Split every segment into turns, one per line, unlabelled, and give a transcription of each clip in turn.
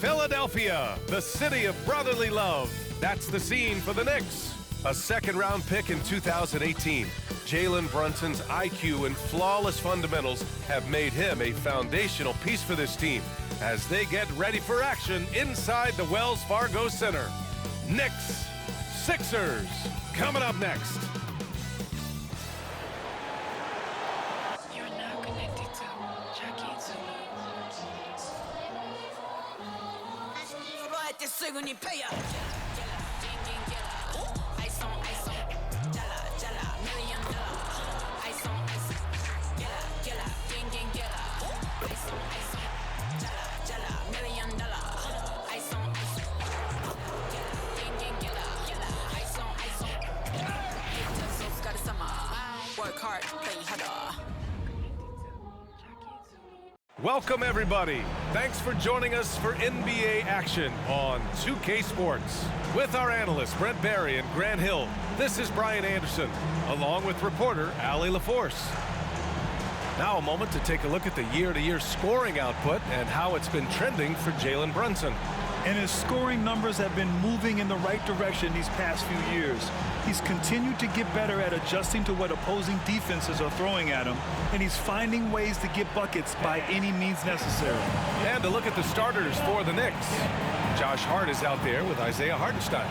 Philadelphia, the city of brotherly love. That's the scene for the Knicks. A second-round pick in 2018. Jalen Brunson's IQ and flawless fundamentals have made him a foundational piece for this team as they get ready for action inside the Wells Fargo Center. Knicks, Sixers, coming up next.
You're now connected to Jackie Zulu.
Welcome, everybody. Thanks for joining us for NBA action on 2K Sports. With our analysts, Brent Barry and Grant Hill, this is Brian Anderson, along with reporter Allie LaForce. Now a moment to take a look at the year-to-year scoring output and how it's been trending for Jalen Brunson.
And his scoring numbers have been moving in the right direction these past few years. He's continued to get better at adjusting to what opposing defenses are throwing at him, and he's finding ways to get buckets by any means necessary.
And to look at the starters for the Knicks. Josh Hart is out there with Isaiah Hartenstein.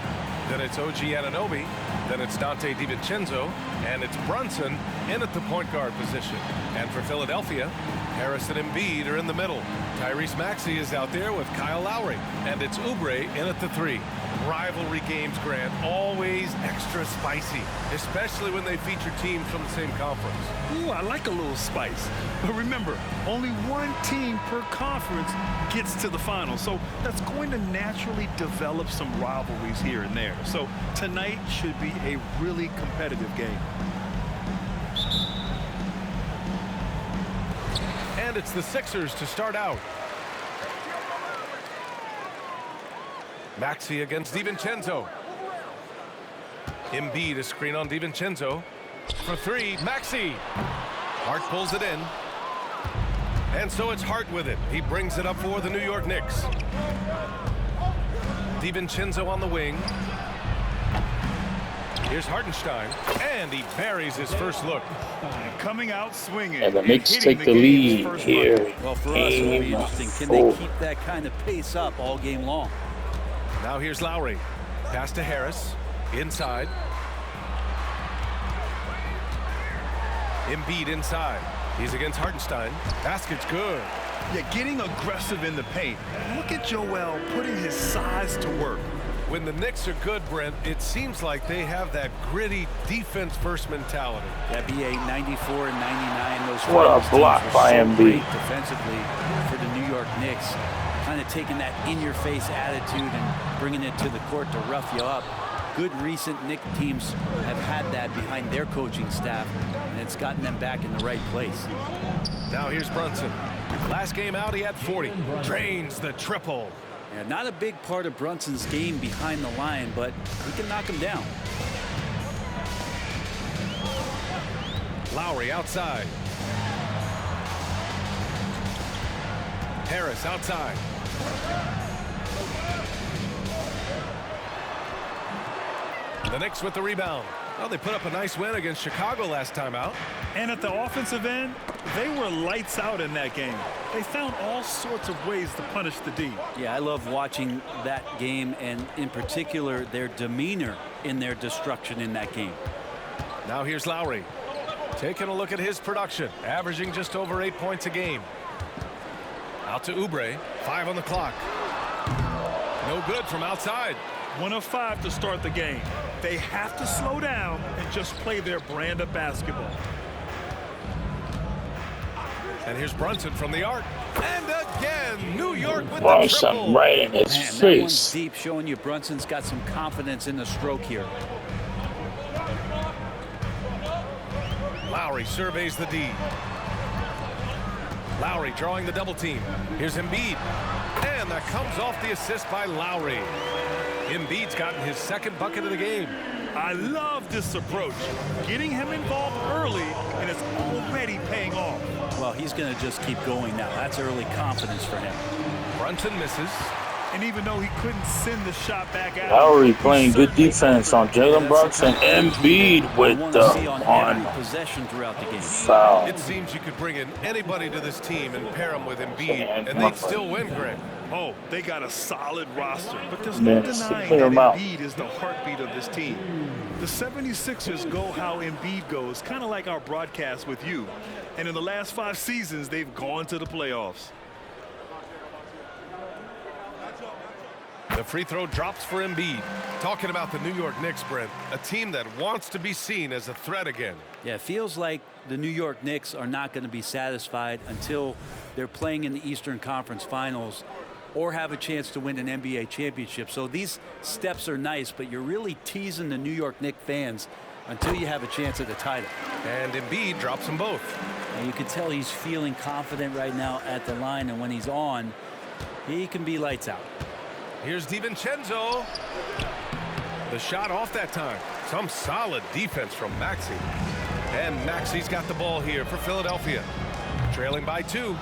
Then it's OG Anunoby. Then it's Dante DiVincenzo. And it's Brunson in at the point guard position. And for Philadelphia, Harris and Embiid are in the middle. Tyrese Maxey is out there with Kyle Lowry. And it's Oubre in at the 3. Rivalry games, Grant, always extra spicy, especially when they feature teams from the same conference.
Ooh, I like a little spice. But remember, only one team per conference gets to the finals. So that's going to naturally develop some rivalries here and there. So tonight should be a really competitive game.
And it's the Sixers to start out. Maxey against DiVincenzo. Embiid, a screen on DiVincenzo. For 3, Maxey. Hart pulls it in. And so it's Hart with it. He brings it up for the New York Knicks. DiVincenzo on the wing. Here's Hartenstein. And he buries his first look.
Coming out swinging.
And the Knicks take the lead here.
Well, for us, it'll be interesting. Can they keep that kind of pace up all game long?
Now here's Lowry. Pass to Harris. Inside. Embiid inside. He's against Hartenstein. Basket's good.
Yeah, getting aggressive in the paint. Look at Joel putting his size to work.
When the Knicks are good, Brent, it seems like they have that gritty defense-first mentality.
That BA 94 and 99, those
What a block by Embiid.
Defensively for the New York Knicks, kind of taking that in-your-face attitude and bringing it to the court to rough you up. Good recent Knicks teams have had that behind their coaching staff, and it's gotten them back in the right place.
Now here's Brunson. Last game out, he had 40. Drains the triple.
Yeah, not a big part of Brunson's game behind the line, but he can knock him down.
Lowry outside. Harris outside. The Knicks with the rebound. Well, they put up a nice win against Chicago last time out.
And at the offensive end, they were lights out in that game. They found all sorts of ways to punish the D.
Yeah, I love watching that game, and in particular, their demeanor in their destruction in that game.
Now here's Lowry. Taking a look at his production, averaging just over 8 points a game. Out to Oubre, 5 on the clock. No good from outside.
1 of 5 to start the game. They have to slow down and just play their brand of basketball.
And here's Brunson from the arc. And again, New York with
Wow,
the triple.
something right in his
Man, that one's
face.
deep, showing you Brunson's got some confidence in the stroke here.
Lowry surveys the D. Lowry drawing the double team. Here's Embiid. And that comes off the assist by Lowry. Embiid's gotten his second bucket of the game.
I love this approach. Getting him involved early, and it's already paying off.
Well, he's going to just keep going now. That's early confidence for him.
Brunson misses.
And even though he couldn't send the shot back out,
Lowry playing good defense on Jalen Brunson. Embiid with the one
possession throughout the game.
foul.
It seems you could bring in anybody to this team and pair them with Embiid, and they'd still win, Greg.
Oh, they got a solid roster, but there's no denying
clear
that
him out.
Embiid is the heartbeat of this team. The 76ers go how Embiid goes, kind of like our broadcast with you. And in the last 5 seasons, they've gone to the playoffs.
The free throw drops for Embiid. Talking about the New York Knicks, Brent, a team that wants to be seen as a threat again.
Yeah, it feels like the New York Knicks are not going to be satisfied until they're playing in the Eastern Conference Finals or have a chance to win an NBA championship. So these steps are nice, but you're really teasing the New York Knicks fans until you have a chance at the title.
And Embiid drops them both.
And you can tell he's feeling confident right now at the line, and when he's on, he can be lights out.
Here's DiVincenzo. The shot off that time. Some solid defense from Maxey. And Maxey's got the ball here for Philadelphia. Trailing by 2.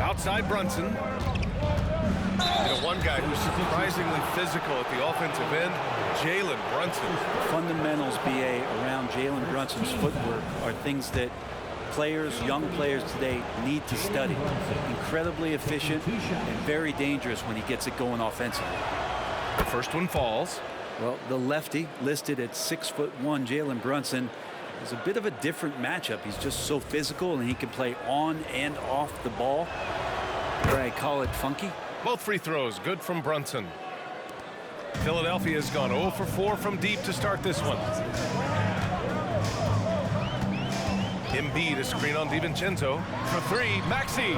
Outside Brunson. You know, one guy who's surprisingly physical at the offensive end, Jalen Brunson.
Fundamentals, BA, around Jalen Brunson's footwork are things that players, young players today need to study. Incredibly efficient and very dangerous when he gets it going offensively.
The first one falls.
Well, the lefty listed at 6'1", Jalen Brunson, is a bit of a different matchup. He's just so physical, and he can play on and off the ball. Or I call it funky.
Both free throws good from Brunson. Philadelphia's gone 0 for 4 from deep to start this one. Embiid, a screen on DiVincenzo for 3. Maxey.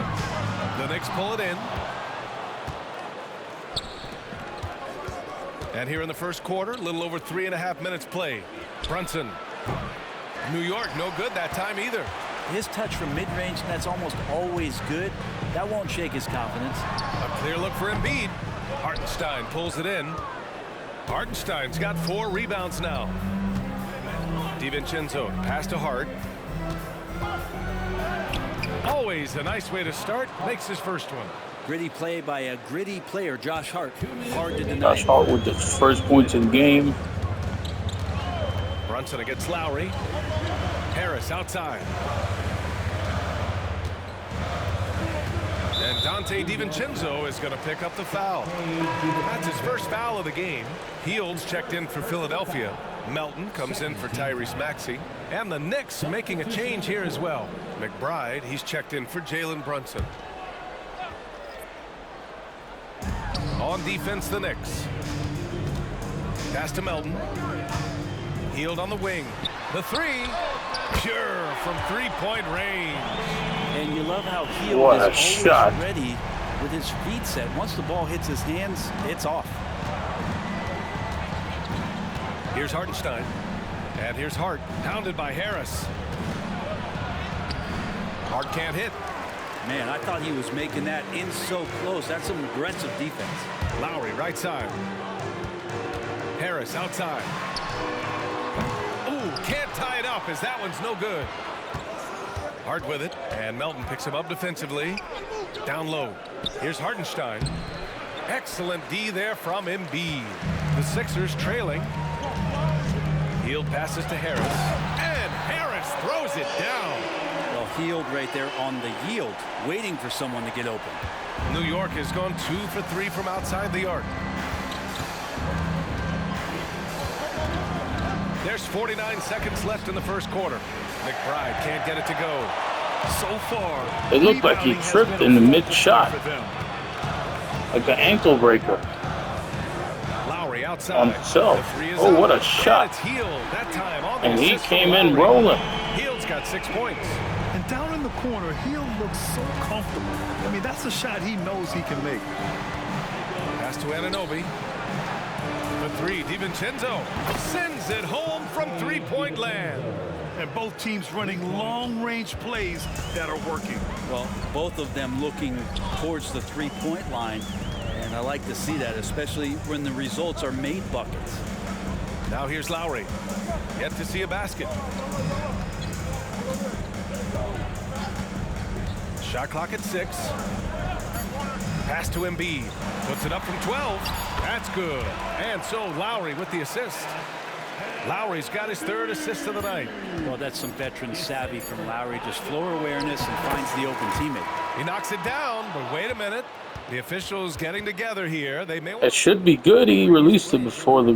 The Knicks pull it in. And here in the first quarter, a little over 3.5 minutes play. Brunson. New York, no good that time either.
His touch from mid-range, that's almost always good. That won't shake his confidence.
A clear look for Embiid. Hartenstein pulls it in. Hartenstein's got 4 rebounds now. DiVincenzo, pass to Hart. Always a nice way to start. Makes his first one.
Gritty play by a gritty player, Josh Hart. Hard to deny.
Josh Hart with the first points in the game.
Brunson against Lowry. Harris outside. And Dante DiVincenzo is going to pick up the foul. That's his first foul of the game. Heald's checked in for Philadelphia. Melton comes in for Tyrese Maxey. And the Knicks making a change here as well. McBride, he's checked in for Jalen Brunson. On defense, the Knicks. Pass to Melton. Hield on the wing. The 3. Pure from 3-point range.
And you love how Hield
What
is
a
always
shot.
ready with his feet set. Once the ball hits his hands, it's off.
Here's Hartenstein. And here's Hart. Pounded by Harris. Hart can't hit.
Man, I thought he was making that in so close. That's some aggressive defense.
Lowry right side. Harris outside. Ooh, can't tie it up as that one's no good. Hart with it, and Melton picks him up defensively. Down low. Here's Hartenstein. Excellent D there from Embiid. The Sixers trailing. Hield passes to Harris. And Harris throws it down.
Well, Hield right there on the yield, waiting for someone to get open.
New York has gone 2 for 3 from outside the arc. There's 49 seconds left in the first quarter. McBride can't get it to go.
So far,
It looked like he tripped in the mid-shot. Like an ankle breaker.
Lowry outside.
On himself.
The 3 is
Oh,
up.
what a shot.
And it's Hield that time on the
And he
assist from
came in
Lowry.
rolling.
Hield's got 6 points.
And down in the corner, Hield looks so comfortable. I mean, that's a shot he knows he can make.
Pass to Anunoby. The 3, DiVincenzo sends it home from 3-point land.
And both teams running long-range plays that are working.
Well, both of them looking towards the three-point line. And I like to see that, especially when the results are made buckets.
Now here's Lowry. Yet to see a basket. Shot clock at 6. Pass to Embiid. Puts it up from 12. That's good. And so Lowry with the assist. Lowry's got his 3rd assist of the night.
Well, that's some veteran savvy from Lowry. Just floor awareness and finds the open teammate.
He knocks it down, but wait a minute. The officials getting together here. They may want
It should be good. He released it before the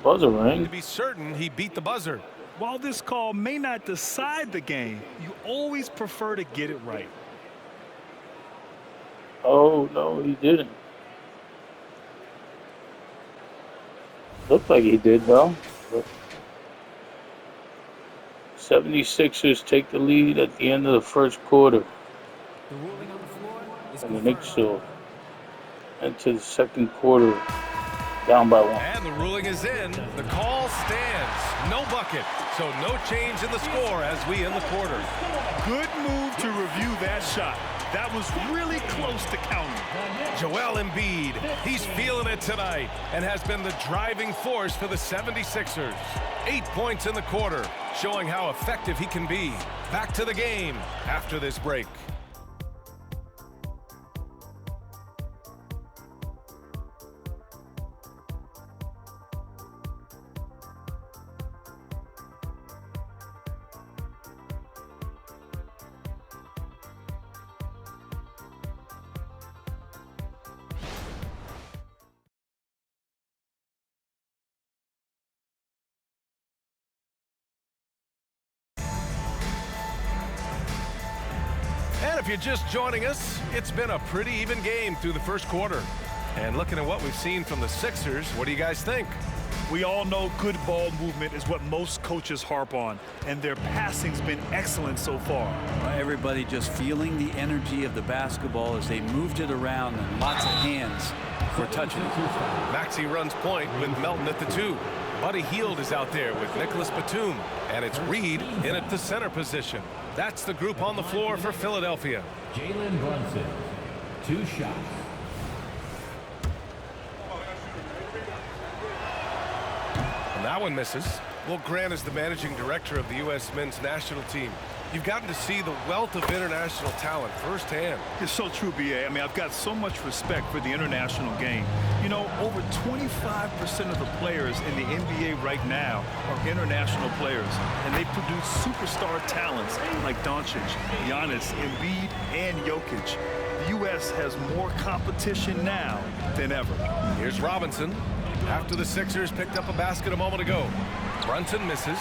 buzzer rang.
to be certain he beat the buzzer.
While this call may not decide the game, you always prefer to get it right.
Oh, no, he didn't. Looked like he did, though. But 76ers take the lead at the end of the first quarter. And the Knicks will enter the second quarter down by 1.
And the ruling is in. The call stands. No bucket. So no change in the score as we end the quarter.
Good move to review that shot. That was really close to counting.
Joel Embiid, he's feeling it tonight and has been the driving force for the 76ers. 8 points in the quarter, showing how effective he can be. Back to the game after this break. And if you're just joining us, it's been a pretty even game through the first quarter. And looking at what we've seen from the Sixers, what do you guys think?
We all know good ball movement is what most coaches harp on, and their passing's been excellent so far.
Everybody just feeling the energy of the basketball as they moved it around, and lots of hands for touching it.
Maxey runs point with Melton at the 2. Buddy Hield is out there with Nicholas Batum, and it's Reed in at the center position. That's the group on the floor for Philadelphia.
Jalen Brunson, 2 shots.
And that one misses. Well, Grant is the managing director of the U.S. men's national team. You've gotten to see the wealth of international talent firsthand.
It's so true, B.A. I mean, I've got so much respect for the international game. You know, over 25% of the players in the NBA right now are international players, and they produce superstar talents like Doncic, Giannis, Embiid, and Jokic. The U.S. has more competition now than ever.
Here's Robinson. After the Sixers picked up a basket a moment ago. Brunson misses.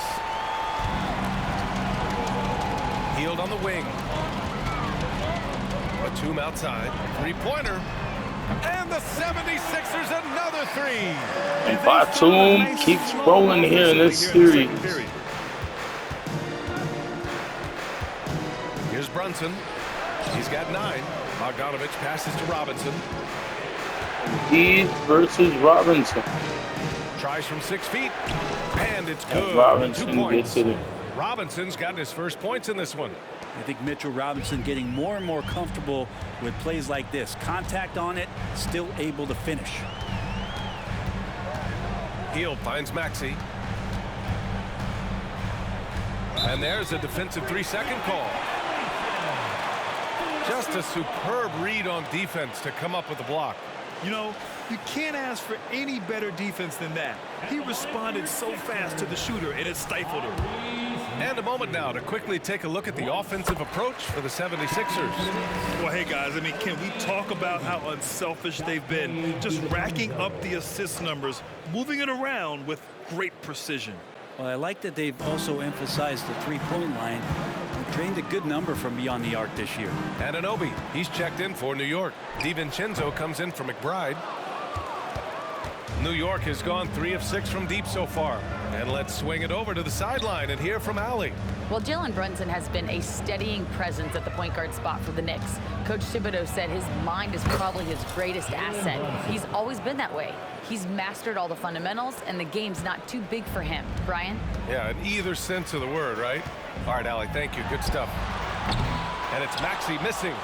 Hield on the wing. Batum outside. 3-pointer. And the 76ers another 3.
And Batum keeps rolling here in this series.
Here's Brunson. He's got 9. Bogdanovich passes to Robinson.
Embiid versus Robinson.
Tries from 6 feet. And it's good.
And Robinson
2 points.
gets it in.
Robinson's gotten his first points in this one.
I think Mitchell Robinson getting more and more comfortable with plays like this. Contact on it, still able to finish.
Hield finds Maxey. And there's a defensive 3-second call. Just a superb read on defense to come up with the block.
You know, you can't ask for any better defense than that. He responded so fast to the shooter, and it stifled him.
And a moment now to quickly take a look at the offensive approach for the 76ers.
Well, hey, guys, I mean, can we talk about how unselfish they've been? Just racking up the assist numbers, moving it around with great precision.
Well, I like that they've also emphasized the three-point line. They trained a good number from beyond the arc this year.
Anunoby, he's checked in for New York. DiVincenzo comes in for McBride. New York has gone 3 of 6 from deep so far. And let's swing it over to the sideline and hear from Allie.
Well, Jalen Brunson has been a steadying presence at the point guard spot for the Knicks. Coach Thibodeau said his mind is probably his greatest asset. He's always been that way. He's mastered all the fundamentals, and the game's not too big for him. Brian?
Yeah, in either sense of the word, right? All right, Allie, thank you. Good stuff. And it's Maxey missing.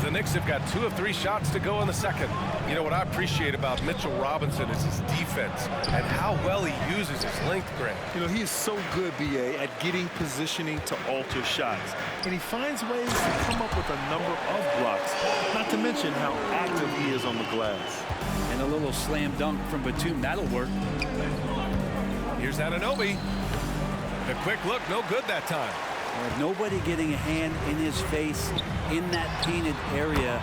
The Knicks have got 2 of 3 shots to go in the second. You know what I appreciate about Mitchell Robinson is his defense and how well he uses his length, Grant.
You know, he is so good, B.A., at getting positioning to alter shots. And he finds ways to come up with a number of blocks, not to mention how active he is on the glass.
And a little slam dunk from Batum, that'll work.
Here's Anunoby. The quick look, no good that time.
With nobody getting a hand in his face in that painted area,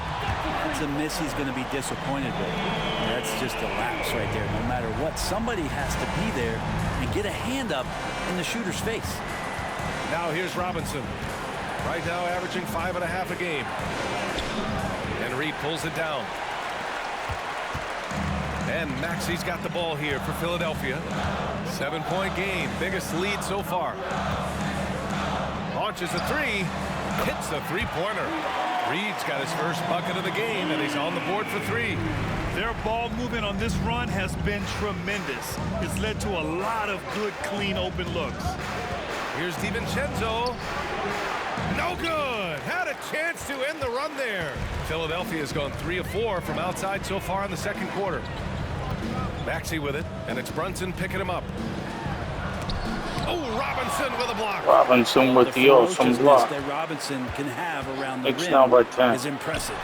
that's a miss he's going to be disappointed with. That's just a lapse right there. No matter what, somebody has to be there and get a hand up in the shooter's face.
Now here's Robinson. Right now averaging 5.5 a game. And Reed pulls it down. And Maxi's got the ball here for Philadelphia. 7-point game, biggest lead so far. Launches a 3, hits the 3-pointer. Reed's got his first bucket of the game, and he's on the board for 3.
Their ball movement on this run has been tremendous. It's led to a lot of good, clean, open looks.
Here's DiVincenzo. No good. Had a chance to end the run there. Philadelphia has gone 3 of 4 from outside so far in the second quarter. Maxey with it, and it's Brunson picking him up. Oh, Robinson with a block.
Robinson with the awesome block.
That Robinson can have around the
Knicks
rim
now by 10.
is impressive.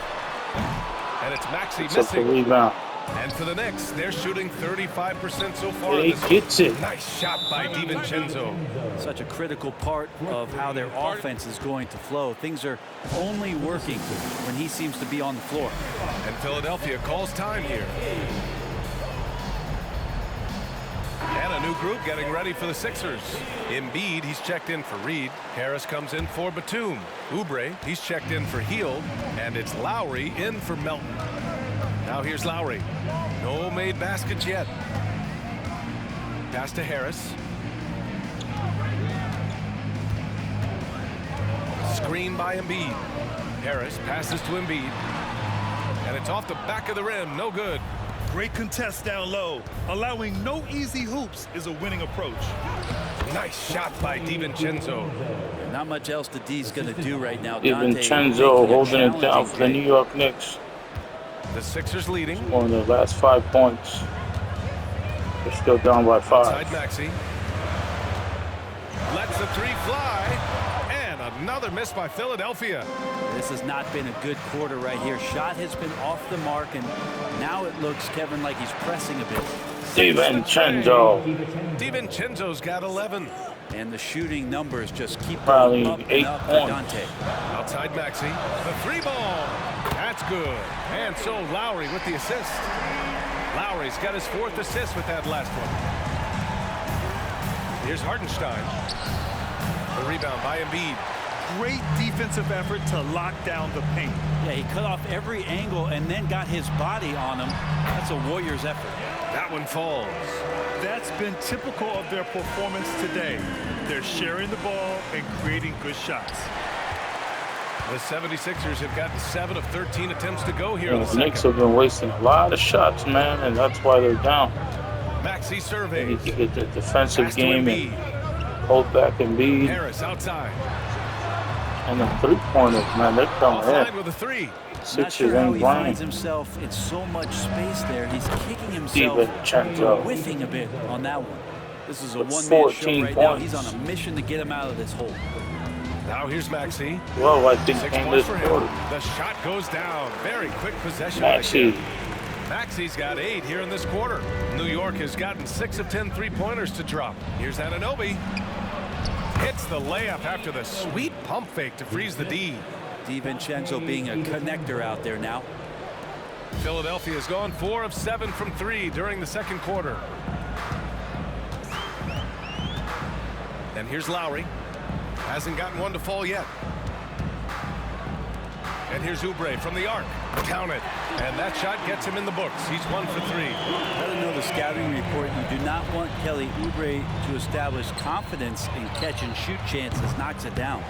And it's Maxey
Except for
missing.
rebound.
And for the Knicks, they're shooting 35% so far.
He gets it.
Nice shot by DiVincenzo.
Such a critical part of how their offense is going to flow. Things are only working when he seems to be on the floor.
And Philadelphia calls time here. And a new group getting ready for the Sixers. Embiid, he's checked in for Reed. Harris comes in for Batum. Oubre, he's checked in for Hield. And it's Lowry in for Melton. Now here's Lowry. No made baskets yet. Pass to Harris. Screen by Embiid. Harris passes to Embiid. And it's off the back of the rim. No good.
Great contest down low. Allowing no easy hoops is a winning approach.
Nice shot by DiVincenzo.
Not much else the D's going to do right now.
DiVincenzo holding it down for the New York Knicks.
The Sixers leading.
One of the last 5 points. They're still down by 5.
Outside Maxey. Lets the 3 fly. And another miss by Philadelphia.
This has not been a good quarter right here. Shot has been off the mark, and now it looks, Kevin, like he's pressing a bit.
DiVincenzo.
DiVincenzo's got 11.
And the shooting numbers just keep
Probably
going up
8
and up for
points.
Dante.
Outside Maxey. The 3 ball. That's good. And so Lowry with the assist. Lowry's got his 4th assist with that last one. Here's Hartenstein. The rebound by Embiid.
Great defensive effort to lock down the paint.
Yeah, he cut off every angle and then got his body on him. That's a Warriors effort.
That one falls.
That's been typical of their performance today. They're sharing the ball and creating good shots.
The 76ers have gotten 7 of 13 attempts to go here in the
The Knicks
second.
have been wasting a lot of shots, man, and that's why they're down.
Maxey
They
surveys.
need to get the defensive
Pass to
game
Embiid.
and hold back Embiid.
Harris outside.
And the 3-pointers, man, they're coming
Offline
in.
with a 3.
Not
Sixers
sure how
ain't
he finds
playing.
himself in so much space there. He's kicking himself,
DiVincenzo.
whiffing a bit on that one. This is a
With
one-man show
14
right now.
points.
He's on a mission to get him out of this hole.
Now here's Maxey.
Well, I think
6
in
points
this
for him.
quarter,
The shot goes down. Very quick possession.
Maxey,
Maxey's got 8 here in this quarter. New York has gotten 6 of 10 3-pointers to drop. Here's Anunoby. Hits the layup after the sweet pump fake to freeze the D.
DiVincenzo being a connector out there now.
Philadelphia has gone 4 of 7 from 3 during the second quarter. And here's Lowry. Hasn't gotten one to fall yet. And here's Oubre from the arc. Count it. And that shot gets him in the books. He's 1 for 3.
Let him know the scouting report. You do not want Kelly Oubre to establish confidence in catch and shoot chances. Knocks it down.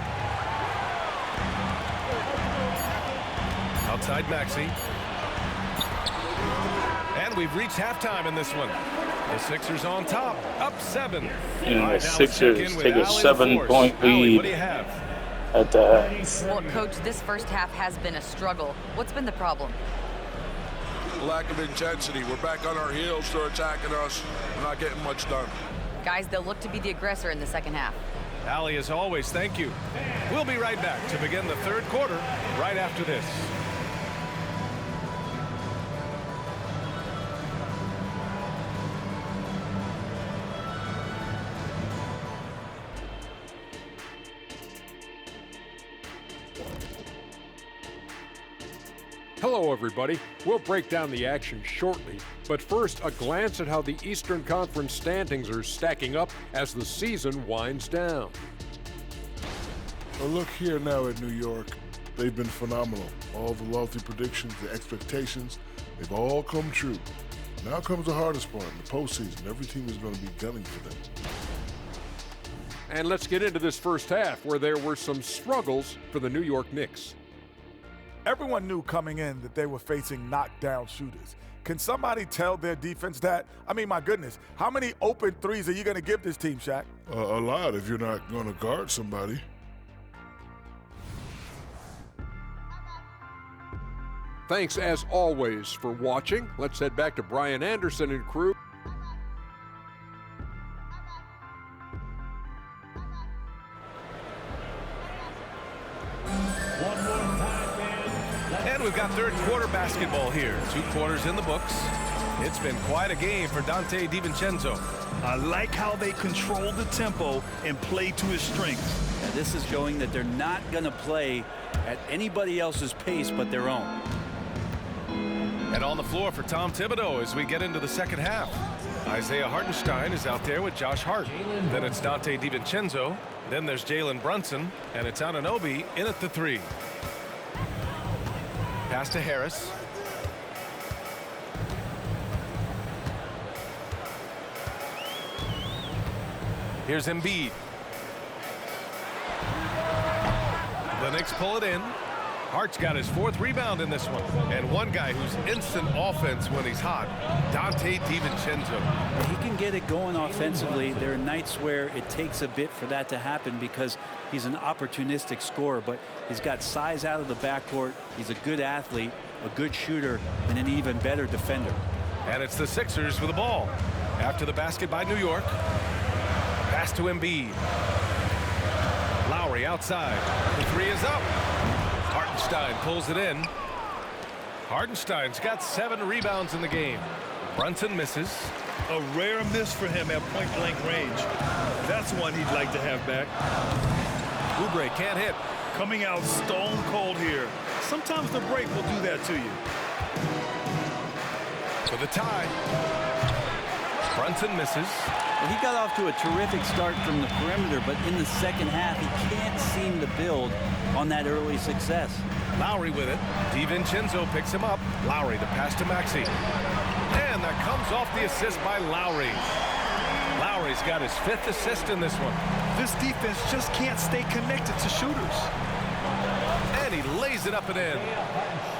Outside Maxey. And we've reached halftime in this one. The Sixers on top, up 7.
And the
All right, now let's
Sixers
check in with
take a
Allie
7-point
Force. Allie,
lead.
what do you have?
at the half.
Well, Coach, this first half has been a struggle. What's been the problem?
Lack of intensity. We're back on our heels. They're attacking us. We're not getting much done.
Guys, they'll look to be the aggressor in the second half.
Allie, as always, thank you. We'll be right back to begin the third quarter right after this.
Hello, everybody. We'll break down the action shortly, but first, a glance at how the Eastern Conference standings are stacking up as the season winds down.
Well, look here now at New York. They've been phenomenal. All the lofty predictions, the expectations, they've all come true. Now comes the hardest part, the postseason. Every team is going to be gunning for them.
And let's get into this first half, where there were some struggles for the New York Knicks.
Everyone knew coming in that they were facing knockdown shooters. Can somebody tell their defense that? I mean, my goodness, how many open threes are you going to give this team, Shaq?
A lot if you're not going to guard somebody.
Thanks, as always, for watching. Let's head back to Brian Anderson and crew.
And we've got third quarter basketball here. 2 quarters in the books. It's been quite a game for Donte DiVincenzo.
I like how they control the tempo and play to his strengths.
Yeah, this is showing that they're not going to play at anybody else's pace but their own.
And on the floor for Tom Thibodeau as we get into the second half. Isaiah Hartenstein is out there with Josh Hart. Then it's Donte DiVincenzo. Then there's Jalen Brunson. And it's Anunoby in at the 3. Pass to Harris. Here's Embiid. The Knicks pull it in. Hart's got his 4th rebound in this one. And one guy who's instant offense when he's hot, Donte DiVincenzo.
He can get it going offensively. There are nights where it takes a bit for that to happen because he's an opportunistic scorer, but he's got size out of the backcourt. He's a good athlete, a good shooter, and an even better defender.
And it's the Sixers with the ball. After the basket by New York. Pass to Embiid. Lowry outside. The 3 is up. Hartenstein pulls it in. Hartenstein's got 7 rebounds in the game. Brunson misses.
A rare miss for him at point-blank range. That's one he'd like to have back.
Oubre can't hit.
Coming out stone cold here. Sometimes the break will do that to you.
For the tie. Brunson misses.
Well, he got off to a terrific start from the perimeter, but in the second half, he can't seem to build on that early success.
Lowry with it. DiVincenzo picks him up. Lowry, the pass to Maxey. And that comes off the assist by Lowry. Lowry's got his 5th assist in this one.
This defense just can't stay connected to shooters.
And he lays it up and in.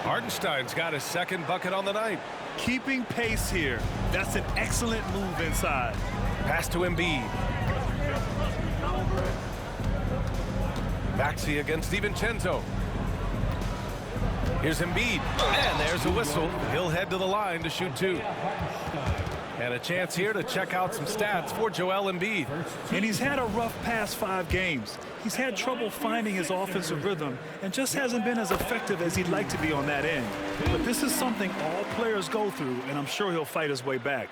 Hartenstein's got his 2nd bucket on the night.
Keeping pace here. That's an excellent move inside.
Pass to Embiid. Maxey against DiVincenzo. Here's Embiid. And there's a whistle. He'll head to the line to shoot 2. And a chance here to check out some stats for Joel Embiid.
And he's had a rough past 5 games. He's had trouble finding his offensive rhythm and just hasn't been as effective as he'd like to be on that end. But this is something all players go through, and I'm sure he'll fight his way back.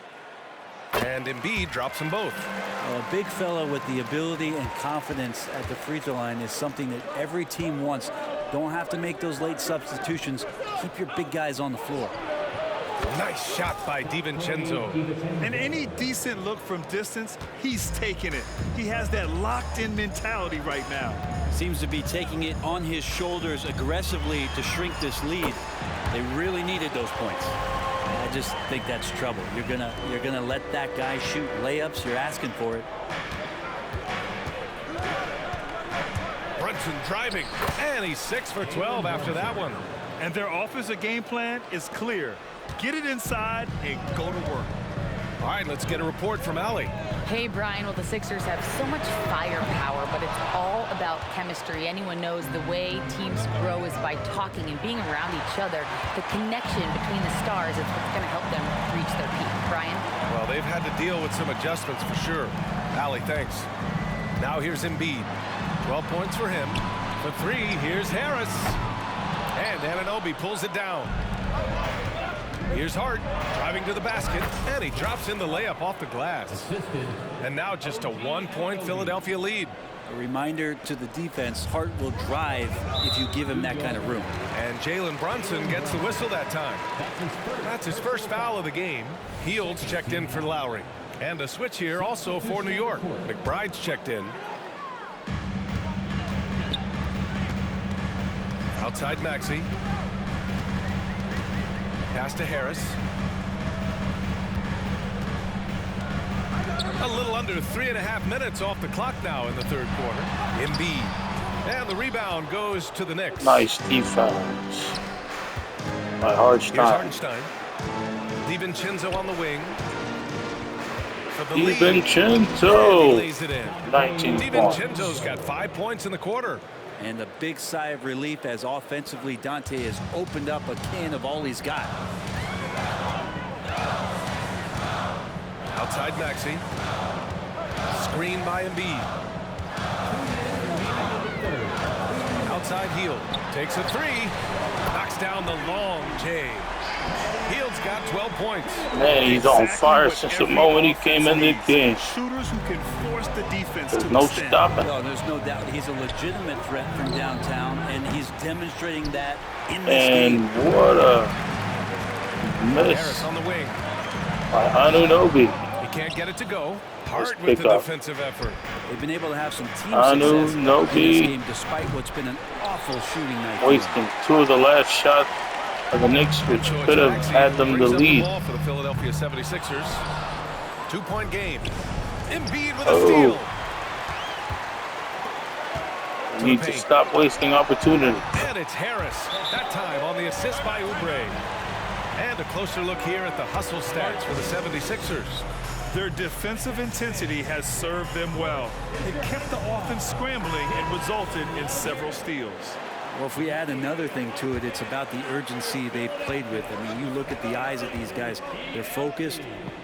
And Embiid drops them both.
A big fella with the ability and confidence at the free throw line is something that every team wants. Don't have to make those late substitutions. Keep your big guys on the floor.
Nice shot by DiVincenzo.
And any decent look from distance, he's taking it. He has that locked-in mentality right now.
Seems to be taking it on his shoulders aggressively to shrink this lead. They really needed those points. I just think that's trouble. You're gonna let that guy shoot layups. You're asking for it.
Brunson driving, and he's 6 for 12 after that one.
And their offensive game plan is clear. Get it inside and go to work.
All right, let's get a report from Allie.
Hey, Brian. Well, the Sixers have so much firepower, but it's all about chemistry. Anyone knows the way teams grow is by talking and being around each other. The connection between the stars is what's going to help them reach their peak. Brian?
Well, they've had to deal with some adjustments for sure. Allie, thanks. Now here's Embiid. 12 points for him. For three, here's Harris. And Anunoby pulls it down. Here's Hart driving to the basket, and he drops in the layup off the glass. And now just a 1-point Philadelphia lead.
A reminder to the defense, Hart will drive if you give him that kind of room.
And Jalen Brunson gets the whistle that time. That's his first foul of the game. Fields checked in for Lowry. And a switch here also for New York. McBride's checked in. Outside Maxey. Pass to Harris. A little under 3.5 minutes off the clock now in the third quarter. Embiid. And the rebound goes to the Knicks.
Nice defense by Hartenstein.
Here's Hartenstein. DiVincenzo on the wing. For the lead.
DiVincenzo.
He lays it in.
19
DiVincenzo's
points.
got 5 points in the quarter.
And a big sigh of relief as offensively Dante has opened up a can of all he's got.
Outside Maxey. Screen by Embiid. Outside Hield. Takes a three. Knocks down the long J. Hield's got 12 points.
Man, he's on fire since the moment he came in the game.
Shooters who can force the defense
There's
to
no
extend.
stopping.
Well, there's no doubt he's a legitimate threat from downtown, and he's demonstrating that in this game.
And what a
Harris
miss
on the wing.
by Anunoby.
He can't get it to go. Hart
Nice
with the
pickup.
defensive effort.
They've been able to have some team success in this
Anunoby
game despite what's been an awful shooting night.
wasting two of the last shots of the Knicks, which
So it's
could have
Maxey
had
who
them the
brings up
lead.
ball for the Philadelphia 76ers. 2-point game. Embiid with a
Oh.
steal.
You need to
paint.
stop wasting opportunity.
And it's Harris. That time on the assist by Oubre. And a closer look here at the hustle stats for the 76ers.
Their defensive intensity has served them well. It kept the offense scrambling and resulted in several steals.
Well, if we add another thing to it, it's about the urgency they've played with. I mean, you look at the eyes of these guys. They're focused,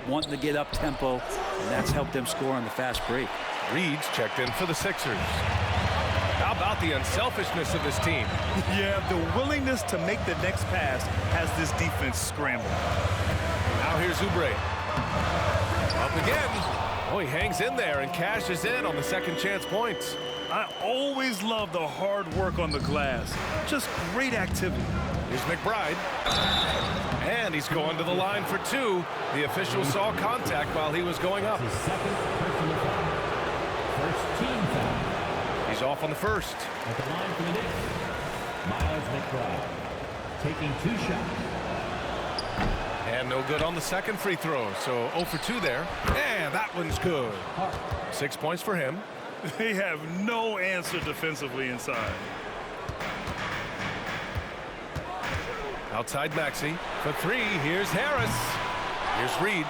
wanting to get up tempo, and that's helped them score on the fast break.
Reed's checked in for the Sixers. How about the unselfishness of this team?
Yeah, the willingness to make the next pass has this defense scrambling.
Now here's Oubre. Up again. Oh, he hangs in there and cashes in on the second chance points.
I always love the hard work on the glass. Just great activity.
Here's McBride. And he's going to the line for two. The official saw contact while he was going up.
His second personal foul. First team foul.
He's off on the first.
At the line for the Knicks, Miles McBride taking 2 shots.
And no good on the second free throw. So 0 for 2 there. And that one's good. 6 points for him.
They have no answer defensively inside.
Outside Maxey for three. Here's Harris. Here's Reed.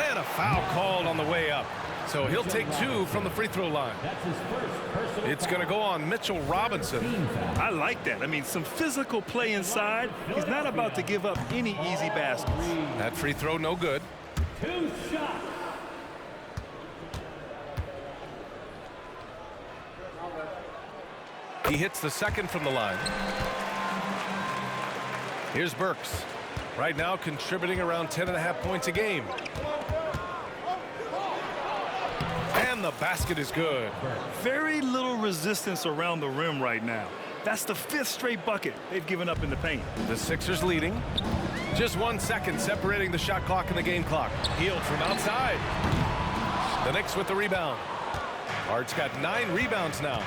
And a foul called on the way up. So he'll take 2 from the free throw line.
That's his first personal
It's going to go on Mitchell Robinson.
I like that. I mean, some physical play inside. He's not about to give up any easy baskets.
That free throw no good.
2 shots.
He hits the second from the line. Here's Burks. Right now contributing around 10.5 points a game. And the basket is good.
Very little resistance around the rim right now. That's the 5th straight bucket they've given up in the paint.
The Sixers leading. Just 1 second separating the shot clock and the game clock. Hield from outside. The Knicks with the rebound. Hart's got 9 rebounds now.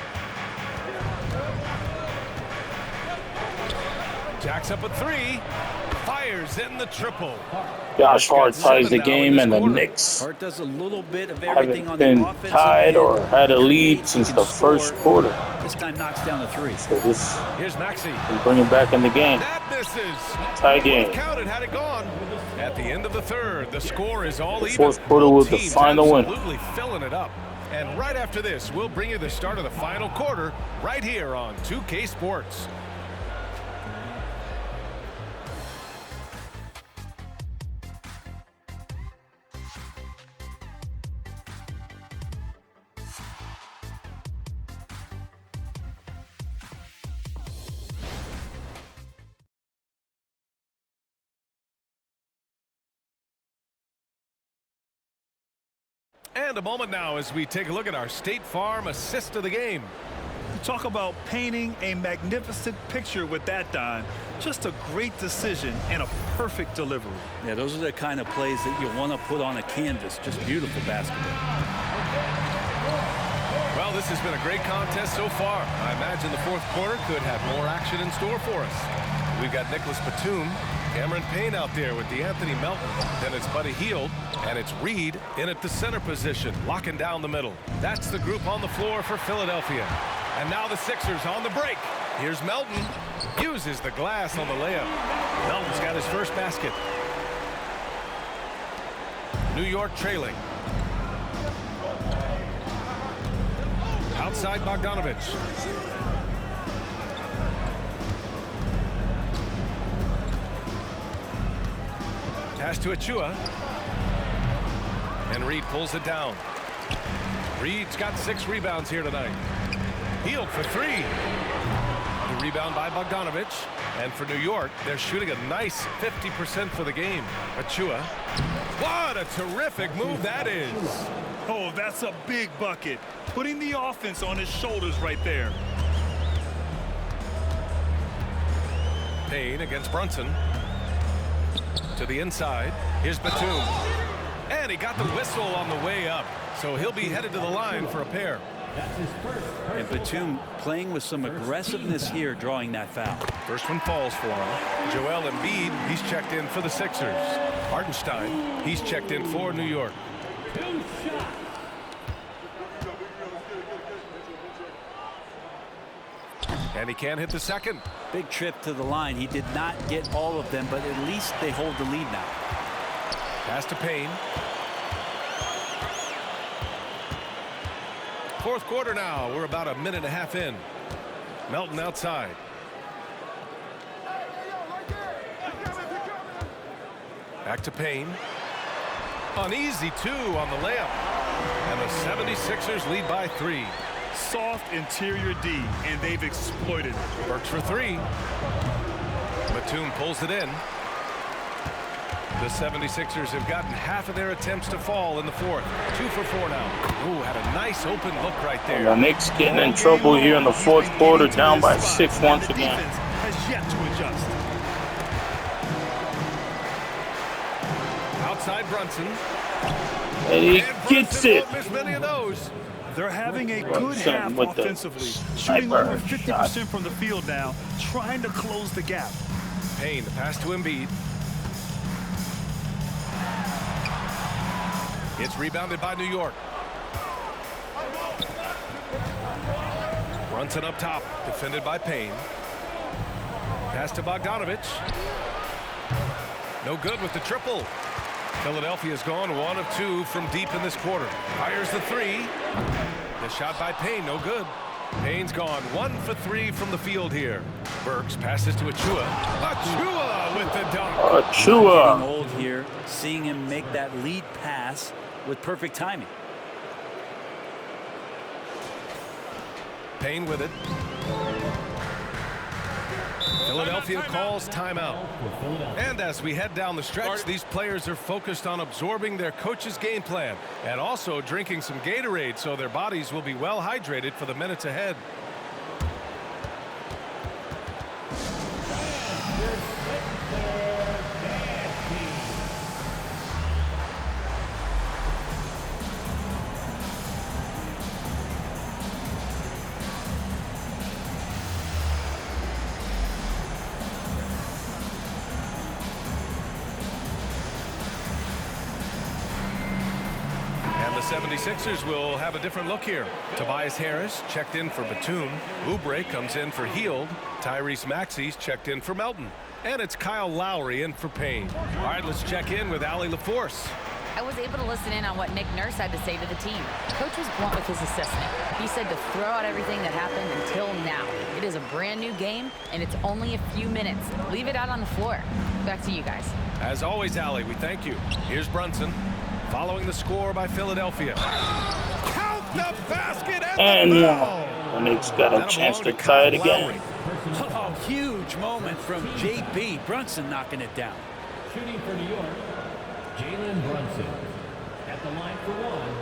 Jacks up a 3. Fires in the triple.
Josh Hart ties the game, and the Knicks
Hart does a little bit of everything
haven't
on the
been
offensive
tied
end.
or had a lead since the first quarter.
This time knocks down the three.
So this
Here's Maxey.
will bring him back in the game.
That misses.
Tie game.
Counted had it gone. At the end of the third, the score is all even.
Fourth quarter
Both
will
teams
define the win.
absolutely filling it up. And right after this, we'll bring you the start of the final quarter right here on 2K Sports. And a moment now as we take a look at our State Farm assist of the game.
Talk about painting a magnificent picture with that, Don. Just a great decision and a perfect delivery.
Yeah, those are the kind of plays that you want to put on a canvas. Just beautiful basketball.
Well, this has been a great contest so far. I imagine the fourth quarter could have more action in store for us. We've got Nicholas Batum, Cameron Payne out there with DeAnthony Melton. Then it's Buddy Hield, and it's Reed in at the center position, locking down the middle. That's the group on the floor for Philadelphia. And now the Sixers on the break. Here's Melton. Uses the glass on the layup. Melton's got his first basket. New York trailing. Outside Bogdanovich. Pass to Achua. And Reed pulls it down. Reed's got 6 rebounds here tonight. Hield for 3. The rebound by Bogdanovich. And for New York, they're shooting a nice 50% for the game. Achua. What a terrific move that is.
Oh, that's a big bucket. Putting the offense on his shoulders right there.
Payne against Brunson. To the inside. Here's Batum. And he got the whistle on the way up. So he'll be headed to the line for a pair.
And Batum playing with some aggressiveness here, drawing that foul.
First one falls for him. Joel Embiid, he's checked in for the Sixers. Hartenstein, he's checked in for New York. And he can't hit the second.
Big trip to the line. He did not get all of them, but at least they hold the lead now.
Pass to Payne. Fourth quarter now. We're about a minute and a half in. Melton outside. Back to Payne. An easy 2 on the layup. And the 76ers lead by 3.
Soft interior D, and they've exploited it.
Burks for 3. Batum pulls it in. The 76ers have gotten half of their attempts to fall in the fourth. 2 for 4 now. Ooh, had a nice open look right there.
The Knicks getting in trouble here in the fourth quarter, down by 6 once again.
Has yet to adjust.
Outside Brunson.
And he gets it.
Won't miss many of those.
They're having a good half offensively, shooting over 50% from the field now, trying to close the gap.
Payne, the pass to Embiid. It's rebounded by New York. Brunson up top, defended by Payne. Pass to Bogdanovich. No good with the triple. Philadelphia's gone 1 of 2 from deep in this quarter. Fires the 3. The shot by Payne, no good. Payne's gone 1 for 3 from the field here. Burks passes to Achua. Achua with the dunk.
Achua.
Getting old here, seeing him make that lead pass with perfect timing.
Payne with it. Philadelphia calls timeout. And as we head down the stretch, these players are focused on absorbing their coach's game plan and also drinking some Gatorade so their bodies will be well hydrated for the minutes ahead. 76ers will have a different look here. Tobias Harris checked in for Batum. Oubre comes in for Hield. Tyrese Maxey's checked in for Melton. And it's Kyle Lowry in for Payne. All right, let's check in with Allie LaForce.
I was able to listen in on what Nick Nurse had to say to the team. Coach was blunt with his assessment. He said to throw out everything that happened until now. It is a brand new game, and it's only a few minutes. Leave it out on the floor. Back to you guys.
As always, Allie, we thank you. Here's Brunson, following the score by Philadelphia. Count the basket
and the Knicks got a chance to tie it again.
Oh, huge moment from J.B. Brunson knocking it down.
Shooting for New York, Jalen Brunson at the line for one.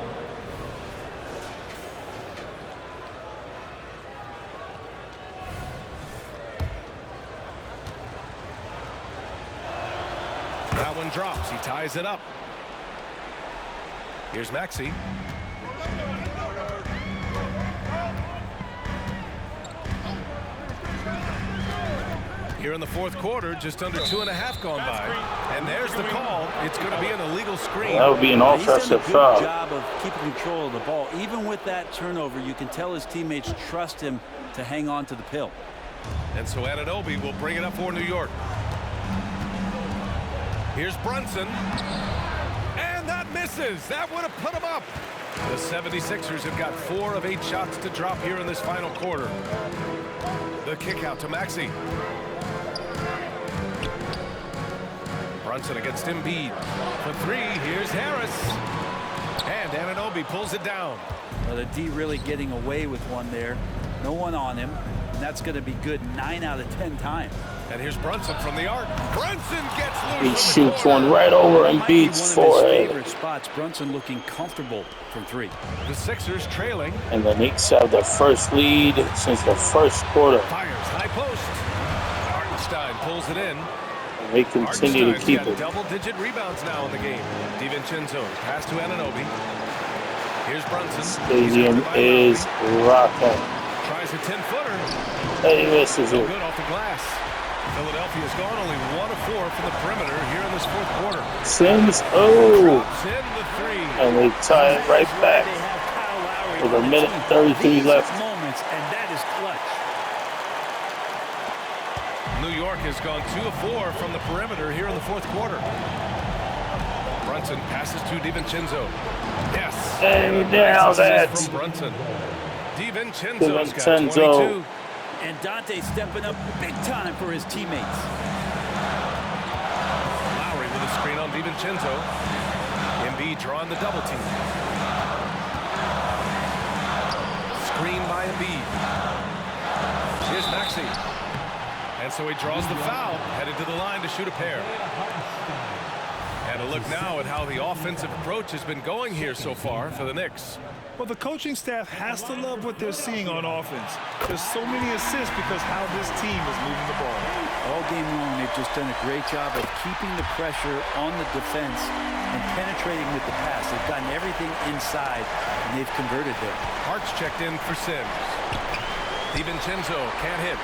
That one drops. He ties it up. Here's Maxey. Here in the fourth quarter, just under 2.5 gone by. And there's the call. It's going to be an illegal screen.
That would be an offensive foul.
He's done a good job of keeping control of the ball. Even with that turnover, you can tell his teammates trust him to hang on to the pill.
And so Anunoby will bring it up for New York. Here's Brunson. And that misses. That would have put him up. The 76ers have got 4 of 8 shots to drop here in this final quarter. The kick out to Maxey. Brunson against Embiid. For 3, here's Harris. And Anunoby pulls it down.
Well, the D really getting away with one there. No one on him. And that's going to be good 9 out of 10 times.
And here's Brunson from the arc. Brunson gets loose.
He shoots one right over Embiid's forehead.
Favorite spots. Brunson looking comfortable from 3.
The Sixers trailing.
And the Knicks have their first lead since the first quarter.
Fires high post. Hartenstein pulls it in.
And they continue to keep it.
Double-digit rebounds now in the game. DiVincenzo pass to Anunoby. Here's Brunson.
Stadium is rocking.
Tries a 10-footer.
And he misses it.
Good off the glass. Philadelphia's gone only 1 of 4 from the perimeter here in this fourth quarter.
Sims,
Drops in the 3.
And they tie it right back with a minute 33 left.
Moments, and that is clutch.
New York has gone 2 of 4 from the perimeter here in the fourth quarter. Brunson passes to DiVincenzo. Yes.
And now
that's from Brunson. DiVincenzo's got 22.
And Dante stepping up big time for his teammates.
Lowry with a screen on DiVincenzo. Embiid drawing the double team. Screen by Embiid. Here's Maxey. And so he draws the foul, headed to the line to shoot a pair. And a look now at how the offensive approach has been going here so far for the Knicks.
Well, the coaching staff has to love what they're seeing on offense. There's so many assists because how this team is moving the ball.
All game long, they've just done a great job of keeping the pressure on the defense and penetrating with the pass. They've gotten everything inside, and they've converted there.
Hart's checked in for Sims. DiVincenzo can't hit.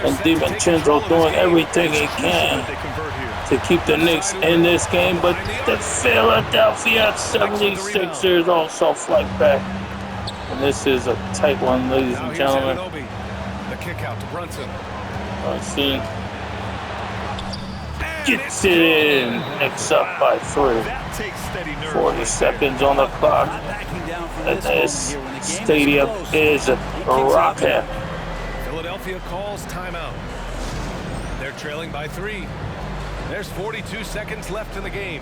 And DiVincenzo doing everything he can to keep the Knicks in this game, but the Philadelphia 76ers also fight back. And this is a tight one, ladies and gentlemen.
The kick out to Brunson.
See, gets it in. Knicks up by 3. 40 seconds on the clock. And this stadium is rocking.
Philadelphia calls timeout. They're trailing by 3. There's 42 seconds left in the game.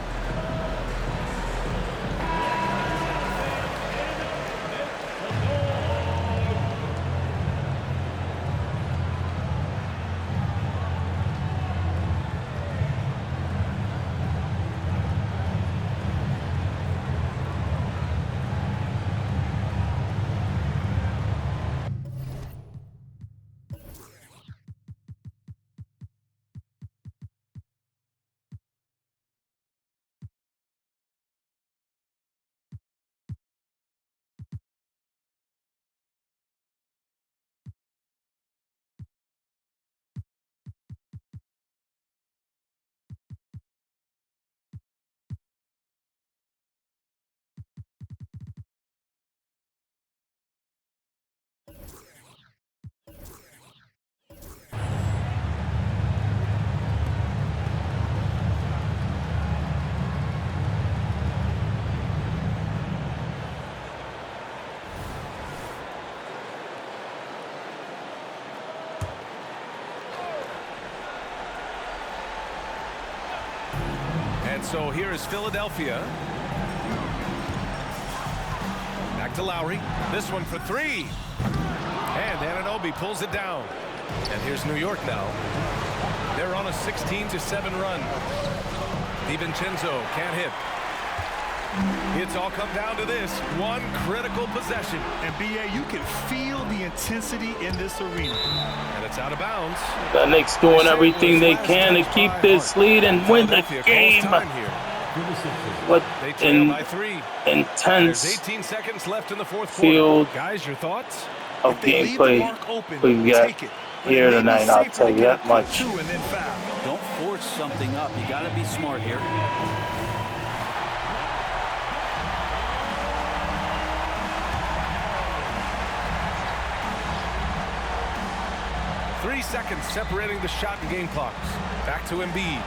And so here is Philadelphia. Back to Lowry. This one for three. And Anunoby pulls it down. And here's New York now. They're on a 16-7 run. DiVincenzo can't hit. It's all come down to this one critical possession.
And B.A., you can feel the intensity in this arena.
And it's out of bounds.
The Knicks doing everything they can to keep this lead and win the game. But in 10
18 seconds left in the fourth
field
quarter. Guys, your thoughts?
Of gameplay we've got here tonight, I'll tell you that much.
Don't force something up. You got to be smart here.
3 seconds separating the shot and game clocks. Back to Embiid.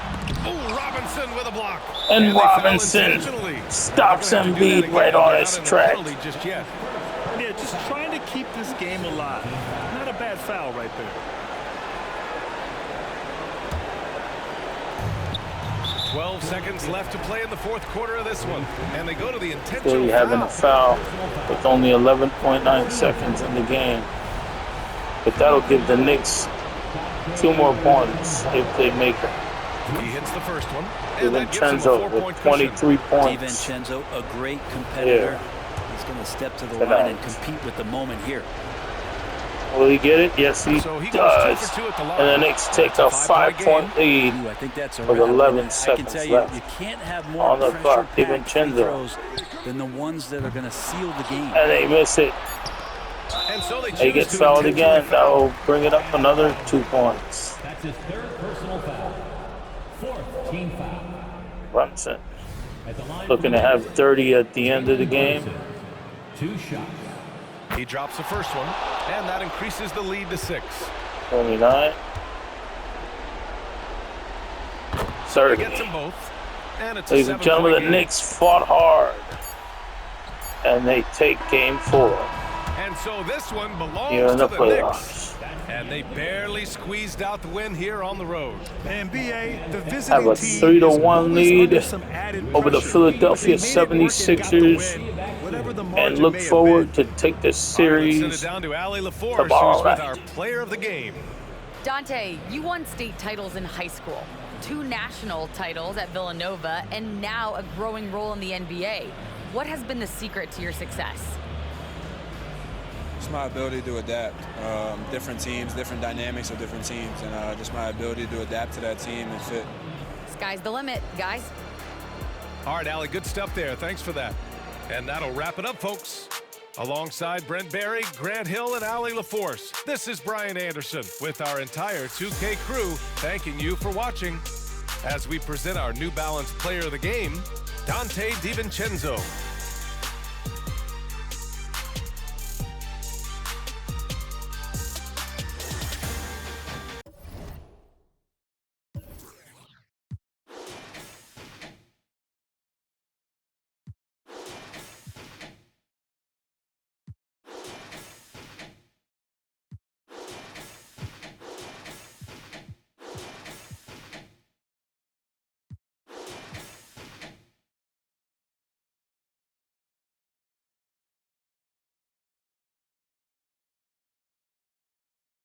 Oh, Robinson with a block.
And Robinson stops Embiid right on his track.
Just yet.
Yeah, just trying to keep this game alive. Not a bad foul right there.
12 seconds left to play in the fourth quarter of this one. And they go to the intentional
Still having a foul with only 11.9 seconds in the game. But that'll give the Knicks 2 more points if they make it.
He hits the first one.
DiVincenzo with 23 points.
DiVincenzo, a great competitor. Yeah. He's going to step to the line and compete with the moment here.
Will he get it? Yes, he does. And the Knicks take a 5-point lead
I think that's
with 11 seconds left
you can't have more
on the clock. DiVincenzo.
Than the ones that are going to seal the game.
And they miss it.
And so
they get fouled again. That'll bring it up another 2 points.
That's his 3rd personal foul. 4th team foul.
Brunson looking to have 30 at the end of the game.
2 shots.
He drops the first one, and that increases the lead to 6.
29. 30.
He gets them both. And it's
Ladies and gentlemen, the Knicks fought hard, and they take game 4.
And so this one belongs
here in the
to the
playoffs.
Knicks. And they barely squeezed out the win here on the road.
And B.A., the visiting
have a 3-1 lead over the Philadelphia 76ers, and look forward to take this series
down to Allie
tomorrow
night.
night.
Our player of the game.
Dante, you won state titles in high school, 2 national titles at Villanova, and now a growing role in the NBA. What has been the secret to your success?
Just my ability to adapt. Different teams, different dynamics of different teams, and just my ability to adapt to that team and fit.
Sky's the limit, guys.
All right, Allie, good stuff there. Thanks for that. And that'll wrap it up, folks. Alongside Brent Barry, Grant Hill, and Allie LaForce, this is Brian Anderson with our entire 2K crew thanking you for watching as we present our New Balance Player of the Game, Dante DiVincenzo.